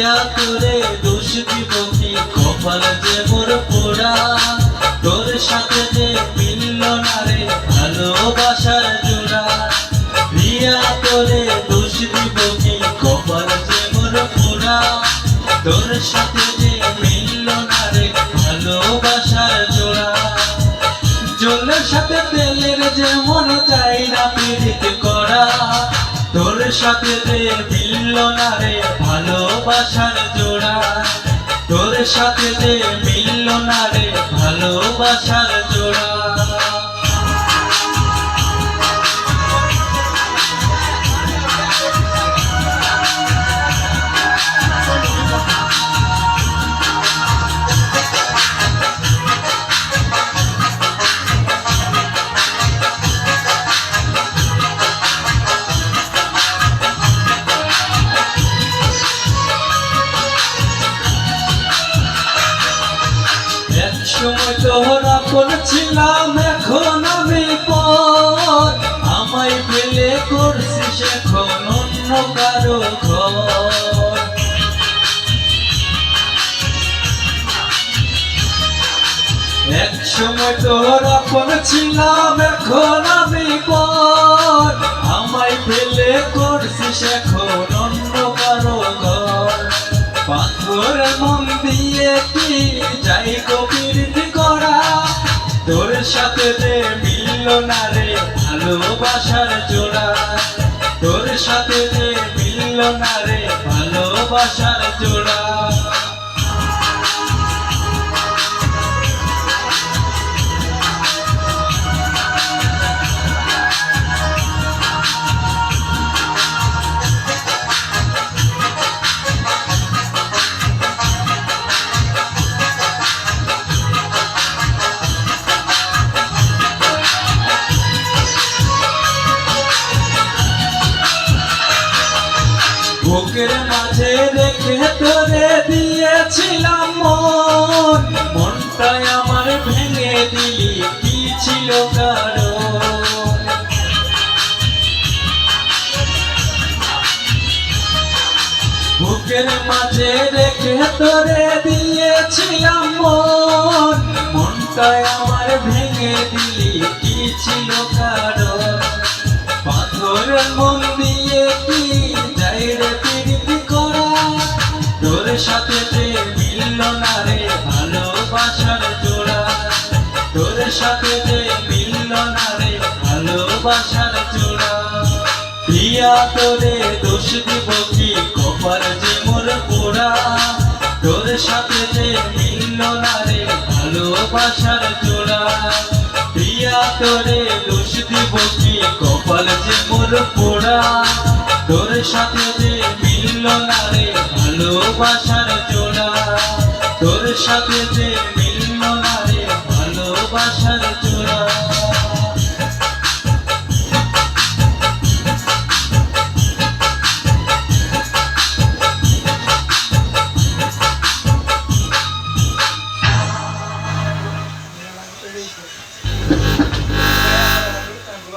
প্রিয়া তোরে দোষ দিব কি, কপাল যে মোর পোড়া। তোর সাথে যে মিলল না রে ভালোবাসার জোড়া। প্রিয়া তোরে দোষ দিব কি, কপাল যে মোর পোড়া। তোর সাথে যে মিলল না রে ভালোবাসার জোড়া। জলের সাথে তেলের যেমন চাই না পীড়িত করা। তোর সাথে যে মিলল না রে ভালোবাসার জোড়া। তোর সাথে যে মিলল না রে ভালোবাসার জোড়া। সময় তোর আপন ছিলাম, এখন আমি পর। আমায় পেলে করছিস এখন অন্য কারো ঘর। এক সময় তোর আপন ছিলাম, এখন আমি পর। আমায় পেলে করছিস এখন অন্য কারো ঘর। পাথর মন দিয়ে কি যাই প্রীতি করা। তোর সাথে যে মিলল না রে ভালোবাসার জোড়া। তোর সাথে যে মিলল না রে ভালোবাসার জোড়া। বুকের মাঝে রেখে তোরে দিয়েছিলাম মন। মনটাই আমার ভেঙে দিলি, কি ছিল কারণ? বুকের মাঝে রেখে তোরে দিয়েছিলাম মন। মনটাই আমার ভেঙে দিলি, কি ছিল কারণ? পাথর মন দিয়ে কি যাই রে প্রীতি করা। তোর সাথে যে মিলল না রে ভালোবাসার জোড়া। তোর সাথে যে মিলল না রে ভালোবাসার জোড়া। প্রিয়া তোরে দোষ দিব কি, কপাল যে মোর পোড়া। তোর সাথে যে মিলল না রে ভালোবাসার জোড়া। প্রিয়া তোরে দোষ দিব কি, কপাল যে মোর পোড়া। তোর সাথে যে মিলল না রে ভালোবাসার জোড়া। তোর সাথে যে